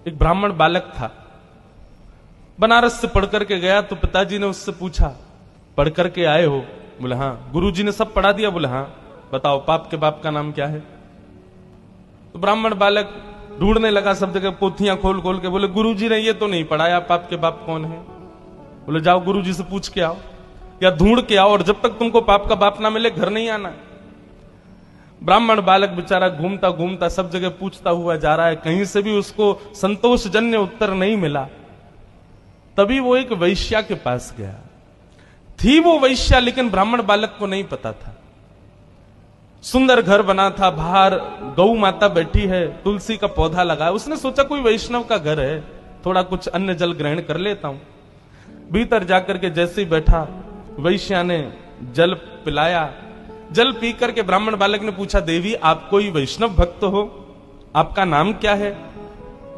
एक ब्राह्मण बालक था, बनारस से पढ़ करके गया। तो पिताजी ने उससे पूछा, पढ़ करके आए हो? बोले हाँ। गुरुजी ने सब पढ़ा दिया? बोले हाँ। बताओ पाप के बाप का नाम क्या है? तो ब्राह्मण बालक ढूंढने लगा सब जगह, पोथियां खोल खोल के। बोले गुरुजी ने ये तो नहीं पढ़ाया, पाप के बाप कौन है? बोले जाओ गुरुजी से पूछ के आओ या ढूंढ के आओ, और जब तक तुमको पाप का बाप ना मिले घर नहीं आना। ब्राह्मण बालक बेचारा घूमता घूमता सब जगह पूछता हुआ जा रहा है, कहीं से भी उसको संतोषजन्य उत्तर नहीं मिला। तभी वो एक वैश्या के पास गया। थी वो वैश्या, लेकिन ब्राह्मण बालक को नहीं पता था। सुंदर घर बना था, बाहर गौ माता बैठी है, तुलसी का पौधा लगा है। उसने सोचा कोई वैष्णव का घर है, थोड़ा कुछ अन्न जल ग्रहण कर लेता हूं। भीतर जाकर के जैसे ही बैठा, वैश्या ने जल पिलाया। जल पी करके ब्राह्मण बालक ने पूछा, देवी आप कोई वैष्णव भक्त हो? आपका नाम क्या है?